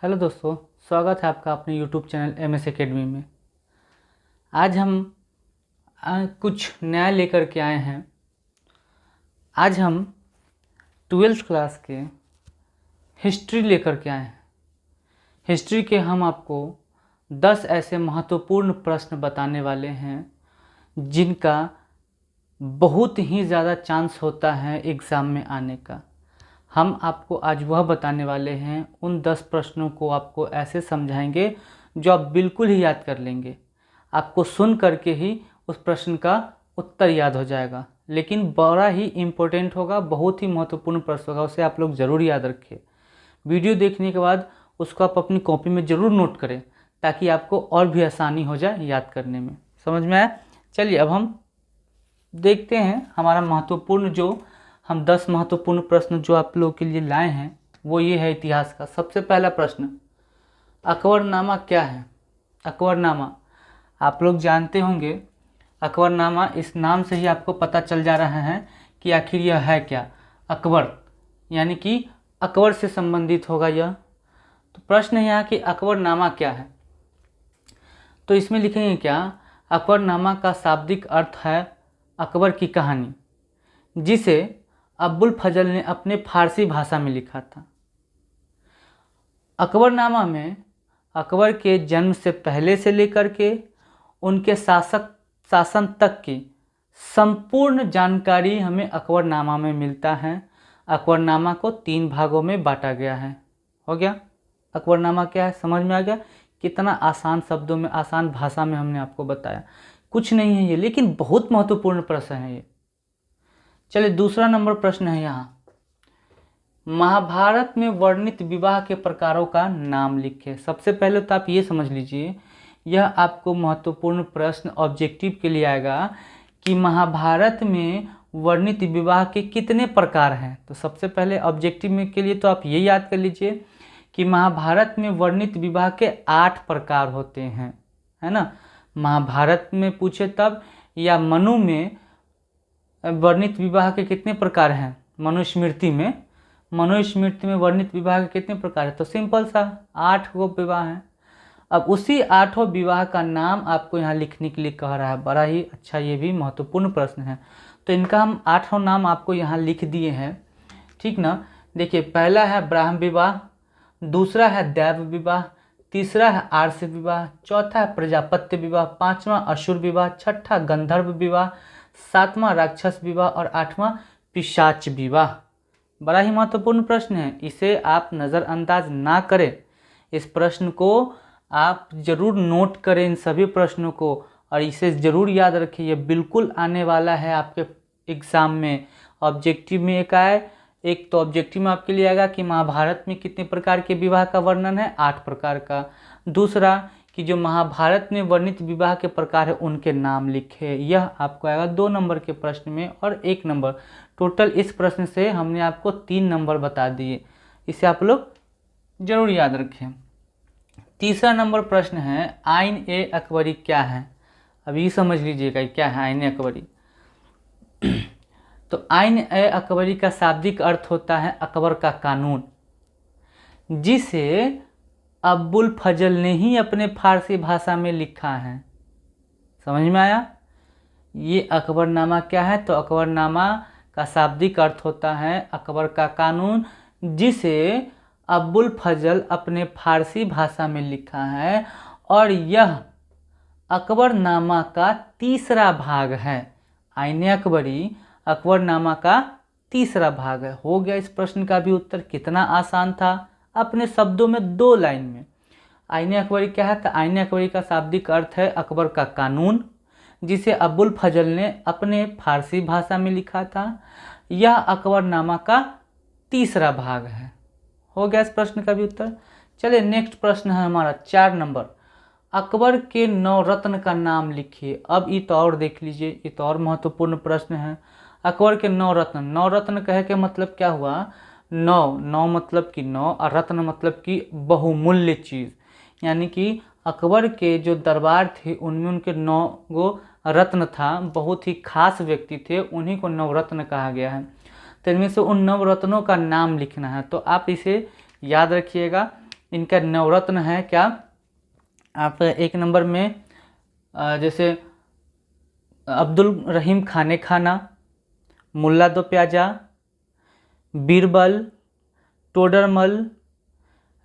Hello दोस्तों, स्वागत है आपका अपने यूट्यूब चैनल MS एकेडमी में। आज हम कुछ नया लेकर के आए हैं। आज हम 12th क्लास के हिस्ट्री लेकर के आए हैं। हिस्ट्री के हम आपको 10 ऐसे महत्वपूर्ण प्रश्न बताने वाले हैं जिनका बहुत ही ज़्यादा चांस होता है एग्ज़ाम में आने का। हम आपको आज वह बताने वाले हैं। उन 10 प्रश्नों को आपको ऐसे समझाएंगे जो आप बिल्कुल ही याद कर लेंगे। आपको सुन करके ही उस प्रश्न का उत्तर याद हो जाएगा, लेकिन बड़ा ही इम्पोर्टेंट होगा, बहुत ही महत्वपूर्ण प्रश्न होगा, उसे आप लोग ज़रूर याद रखें। वीडियो देखने के बाद उसको आप अपनी कॉपी में ज़रूर नोट करें ताकि आपको और भी आसानी हो जाए याद करने में। समझ में आया? चलिए अब हम देखते हैं हमारा महत्वपूर्ण हम 10 महत्वपूर्ण प्रश्न जो आप लोगों के लिए लाए हैं वो ये है इतिहास का। सबसे पहला प्रश्न, अकबरनामा क्या है? अकबरनामा आप लोग जानते होंगे। अकबरनामा इस नाम से ही आपको पता चल जा रहा है कि आखिर यह है क्या। अकबर यानी कि अकबर से संबंधित होगा यह। तो प्रश्न है यहाँ कि अकबरनामा क्या है। तो इसमें लिखेंगे क्या, अकबरनामा का शाब्दिक अर्थ है अकबर की कहानी, जिसे अब्बुल फजल ने अपने फारसी भाषा में लिखा था। अकबरनामा में अकबर के जन्म से पहले से लेकर के उनके शासन तक की संपूर्ण जानकारी हमें अकबरनामा में मिलता है। अकबरनामा को 3 भागों में बांटा गया है। हो गया अकबरनामा क्या है, समझ में आ गया? कितना आसान शब्दों में, आसान भाषा में हमने आपको बताया। कुछ नहीं है ये, लेकिन बहुत महत्वपूर्ण प्रश्न है ये। चलिए दूसरा नंबर प्रश्न है यहाँ, महाभारत में वर्णित विवाह के प्रकारों का नाम लिखें। सबसे पहले तो आप ये समझ लीजिए, यह आपको महत्वपूर्ण प्रश्न ऑब्जेक्टिव के लिए आएगा कि महाभारत में वर्णित विवाह के कितने प्रकार हैं। तो सबसे पहले ऑब्जेक्टिव में के लिए तो आप ये याद कर लीजिए कि महाभारत में वर्णित विवाह के 8 प्रकार होते हैं, है ना। महाभारत में पूछे तब, या मनु में वर्णित विवाह के कितने प्रकार हैं, मनुस्मृति में वर्णित विवाह के कितने प्रकार हैं? तो सिंपल सा 8 गो विवाह हैं। अब उसी 8 विवाह का नाम आपको यहाँ लिखने के लिए कह रहा है। बड़ा ही अच्छा, ये भी महत्वपूर्ण प्रश्न है। तो इनका हम 8 नाम आपको यहाँ लिख दिए हैं, ठीक ना। देखिए, पहला है ब्राह्म विवाह, दूसरा है दैव विवाह, तीसरा है आर्ष विवाह, चौथा है प्रजापत्य विवाह, 5वां असुर विवाह, 6ठा गंधर्व विवाह, 7वां राक्षस विवाह और 8वां पिशाच विवाह। बड़ा ही महत्वपूर्ण प्रश्न है, इसे आप नज़रअंदाज ना करें। इस प्रश्न को आप जरूर नोट करें, इन सभी प्रश्नों को, और इसे ज़रूर याद रखें। यह बिल्कुल आने वाला है आपके एग्ज़ाम में। ऑब्जेक्टिव में एक तो ऑब्जेक्टिव में आपके लिए आएगा कि महाभारत में कितने प्रकार के विवाह का वर्णन है, 8 प्रकार का। दूसरा कि जो महाभारत में वर्णित विवाह के प्रकार है उनके नाम लिखे। यह आपको आएगा 2 नंबर के प्रश्न में और 1 नंबर। टोटल इस प्रश्न से हमने आपको 3 नंबर बता दिए। इसे आप लोग जरूर याद रखें। तीसरा नंबर प्रश्न है, आइन ए अकबरी क्या है? अभी समझ लीजिएगा क्या है आइन ए अकबरी। तो आइन ए अकबरी का शाब्दिक अर्थ होता है अकबर का कानून, जिसे अब्बुल फजल ने ही अपने फारसी भाषा में लिखा है। समझ में आया? ये अकबरनामा क्या है? तो अकबरनामा का शाब्दिक अर्थ होता है अकबर का कानून, जिसे अब्बुल फजल अपने फारसी भाषा में लिखा है, और यह अकबरनामा का तीसरा भाग है। आइन अकबरी अकबरनामा का तीसरा भाग है। हो गया इस प्रश्न का भी उत्तर। कितना आसान था, अपने शब्दों में 2 लाइन में। आइन अकबरी क्या है? तो आइन अकबरी का शाब्दिक अर्थ है अकबर का कानून, जिसे अब्बुल फजल ने अपने फारसी भाषा में लिखा था। यह अकबरनामा का तीसरा भाग है। हो गया इस प्रश्न का भी उत्तर। चलिए नेक्स्ट प्रश्न है हमारा 4 नंबर, अकबर के 9 रत्न का नाम लिखिए। अब ये तो और देख लीजिए, ये तो और महत्वपूर्ण प्रश्न है। अकबर के 9 रत्न, 9 रत्न कहे के मतलब क्या हुआ? 9 मतलब कि 9, और रत्न मतलब कि बहुमूल्य चीज़। यानी कि अकबर के जो दरबार थे उनमें उनके 9 गो रत्न था, बहुत ही खास व्यक्ति थे, उन्हीं को 9 रत्न कहा गया है। तो इनमें से उन 9 रत्नों का नाम लिखना है। तो आप इसे याद रखिएगा, इनका नवरत्न है क्या, आप एक नंबर में जैसे अब्दुल रहीम खाने खाना, मुल्ला दो प्याजा, बीरबल, टोडरमल,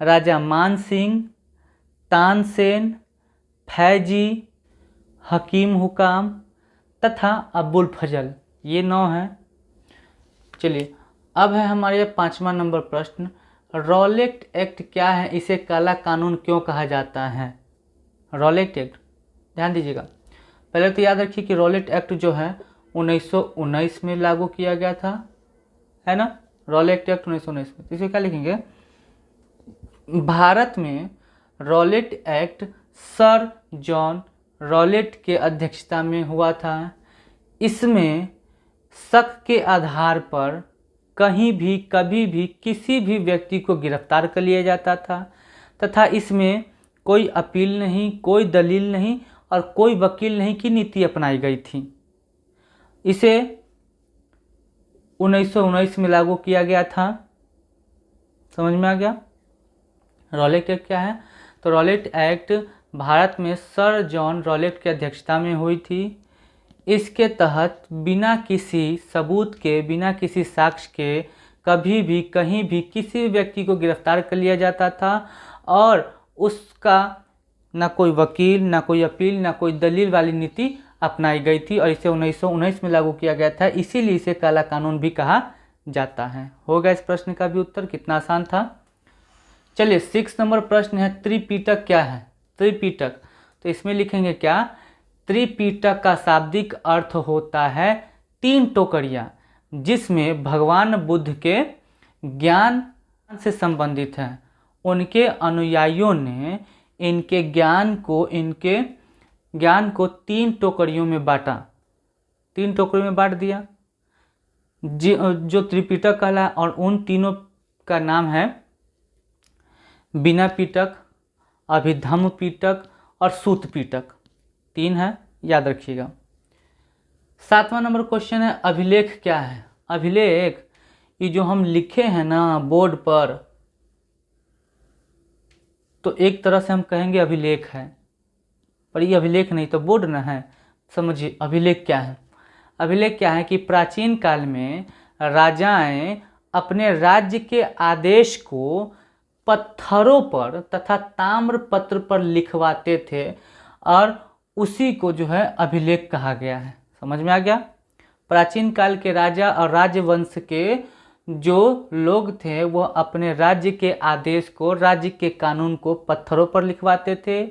राजा मान सिंह, तानसेन, फैजी, हकीम हुकाम तथा अबुल फजल, ये 9 हैं। चलिए अब है हमारे 5वां नंबर प्रश्न, रॉलेट एक्ट क्या है, इसे काला कानून क्यों कहा जाता है। रॉलेट एक्ट, ध्यान दीजिएगा, पहले तो याद रखिए कि रॉलेट एक्ट जो है 1919 में लागू किया गया था, है ना, रॉलेट एक्ट 1919 में। तो इसे क्या लिखेंगे, भारत में Rowlatt act sir John Rowlatt के अध्यक्षता में हुआ था। इसमें शक के आधार पर कहीं भी कभी भी किसी भी व्यक्ति को गिरफ्तार कर लिया जाता था तथा इसमें कोई अपील नहीं, कोई दलील नहीं और कोई वकील नहीं की नीति अपनाई गई थी। इसे 1919 में लागू किया गया था। समझ में आ गया। रॉलेट एक्ट क्या है, तो रॉलेट एक्ट भारत में सर जॉन रॉलेट की अध्यक्षता में हुई थी। इसके तहत बिना किसी सबूत के, बिना किसी साक्ष्य के कभी भी कहीं भी किसी भी व्यक्ति को गिरफ्तार कर लिया जाता था और उसका ना कोई वकील, ना कोई अपील, ना कोई दलील वाली नीति अपनाई गई थी और इसे 1919 में लागू किया गया था। इसीलिए इसे काला कानून भी कहा जाता है। हो गया इस प्रश्न का भी उत्तर, कितना आसान था। चलिए 6 नंबर प्रश्न है, त्रिपिटक क्या है। त्रिपिटक, तो इसमें लिखेंगे क्या, त्रिपिटक का शाब्दिक अर्थ होता है 3 टोकरियां जिसमें भगवान बुद्ध के ज्ञान से संबंधित है। उनके अनुयायियों ने इनके ज्ञान को 3 टोकरियों में बांटा, 3 टोकरियों में बांट दिया जो त्रिपिटक कहला, और उन तीनों का नाम है बिना पिटक, अभिधम्म पिटक और सूत पिटक। 3 है, याद रखिएगा। 7वां नंबर क्वेश्चन है, अभिलेख क्या है। अभिलेख, ये जो हम लिखे हैं ना बोर्ड पर, तो एक तरह से हम कहेंगे अभिलेख है, पर ये अभिलेख नहीं तो बोर्ड ना है। समझिए अभिलेख क्या है। अभिलेख क्या है कि प्राचीन काल में राजाएं अपने राज्य के आदेश को पत्थरों पर तथा ताम्रपत्र पर लिखवाते थे और उसी को जो है अभिलेख कहा गया है। समझ में आ गया। प्राचीन काल के राजा और राजवंश के जो लोग थे वो अपने राज्य के आदेश को, राज्य के कानून को पत्थरों पर लिखवाते थे,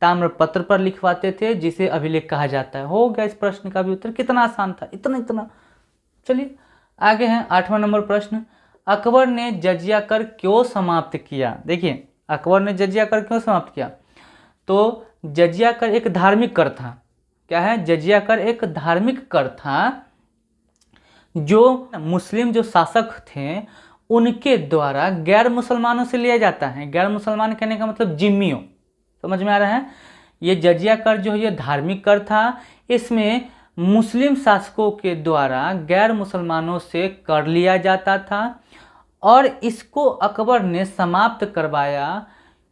ताम्रपत्र पर लिखवाते थे, जिसे अभिलेख कहा जाता है। हो गया इस प्रश्न का भी उत्तर, कितना आसान था, इतना। चलिए आगे हैं 8वां नंबर प्रश्न, अकबर ने जजिया कर क्यों समाप्त किया। देखिए अकबर ने जजिया कर क्यों समाप्त किया, तो जजिया कर एक धार्मिक कर था। क्या है, जजिया कर एक धार्मिक कर था जो मुस्लिम जो शासक थे उनके द्वारा गैर मुसलमानों से लिया जाता है। गैर मुसलमान कहने का मतलब जिम्मियों। समझ में आ रहा है। ये जजिया कर जो है ये धार्मिक कर था। इसमें मुस्लिम शासकों के द्वारा गैर मुसलमानों से कर लिया जाता था और इसको अकबर ने समाप्त करवाया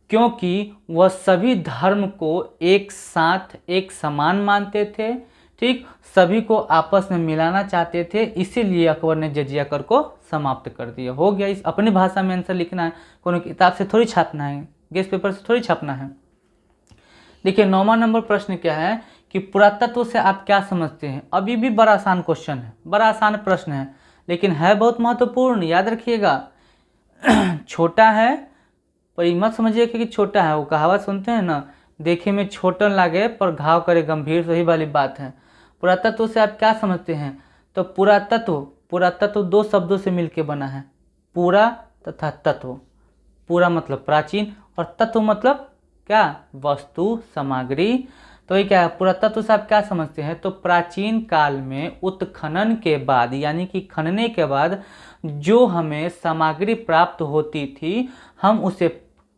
क्योंकि वह सभी धर्म को एक साथ एक समान मानते थे। ठीक, सभी को आपस में मिलाना चाहते थे, इसीलिए अकबर ने जजिया कर को समाप्त कर दिया। हो गया। इस अपनी भाषा में आंसर लिखना है, कोनो किताब से थोड़ी छापना है, गेस्ट पेपर से थोड़ी छापना है। देखिए 9वां नंबर प्रश्न क्या है कि पुरातत्व से आप क्या समझते हैं। अभी भी बड़ा आसान क्वेश्चन है, बड़ा आसान प्रश्न है, लेकिन है बहुत महत्वपूर्ण। याद रखिएगा छोटा है पर ये मत समझिए कि छोटा है। वो कहावत सुनते हैं ना, देखे में छोटा लागे पर घाव करे गंभीर, सही वाली बात है। पुरातत्व से आप क्या समझते हैं, तो पुरातत्व 2 शब्दों से मिलकर बना है, पूरा तथा तत्व। पूरा मतलब प्राचीन और तत्व मतलब क्या, वस्तु सामग्री। तो ये क्या है, पुरातत्व से आप क्या समझते हैं, तो प्राचीन काल में उत्खनन के बाद यानी कि खनने के बाद जो हमें सामग्री प्राप्त होती थी हम उसे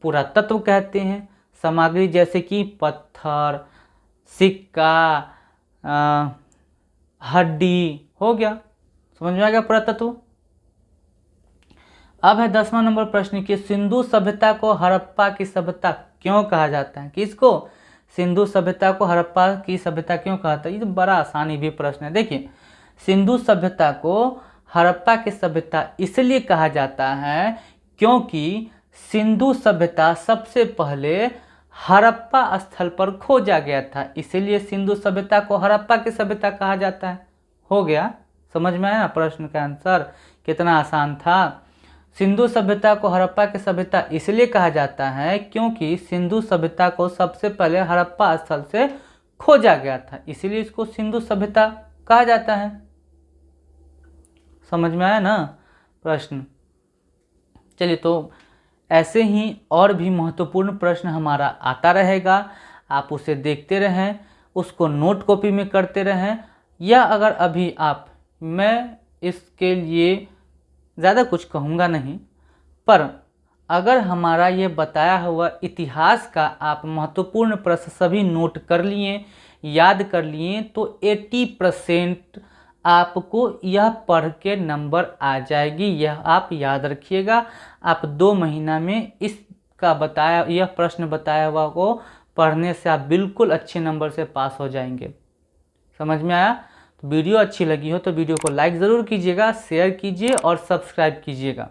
पुरातत्व कहते हैं। सामग्री जैसे कि पत्थर, सिक्का, हड्डी, हो गया। समझ में आ गया पुरातत्व। अब है 10वां नंबर प्रश्न कि सिंधु सभ्यता को हड़प्पा की सभ्यता क्यों कहा जाता है? किसको? सिंधु सभ्यता को हड़प्पा की सभ्यता क्यों कहा जाता है? ये तो बड़ा आसानी भी प्रश्न है। देखिए, सिंधु सभ्यता को हड़प्पा की सभ्यता इसलिए कहा जाता है क्योंकि सिंधु सभ्यता सबसे पहले हड़प्पा स्थल पर खोजा गया था, इसीलिए सिंधु सभ्यता को हड़प्पा की सभ्यता कहा जाता है। हो गया, समझ में आया ना प्रश्न का आंसर? कितना आसान था। सिंधु सभ्यता को हड़प्पा की सभ्यता इसलिए कहा जाता है क्योंकि सिंधु सभ्यता को सबसे पहले हड़प्पा स्थल से खोजा गया था, इसीलिए इसको सिंधु सभ्यता कहा जाता है। समझ में आया ना प्रश्न? चलिए, तो ऐसे ही और भी महत्वपूर्ण प्रश्न हमारा आता रहेगा, आप उसे देखते रहें, उसको नोट कॉपी में करते रहें, या अगर अभी आप, मैं इसके लिए ज़्यादा कुछ कहूँगा नहीं, पर अगर हमारा ये बताया हुआ इतिहास का आप महत्वपूर्ण प्रश्न सभी नोट कर लिए, याद कर लिए, तो 80% आपको यह पढ़ के नंबर आ जाएगी। यह आप याद रखिएगा। आप 2 महीना में इसका बताया, यह प्रश्न बताया हुआ को पढ़ने से आप बिल्कुल अच्छे नंबर से पास हो जाएंगे। समझ में आया? तो वीडियो अच्छी लगी हो तो वीडियो को लाइक ज़रूर कीजिएगा, शेयर कीजिए और सब्सक्राइब कीजिएगा।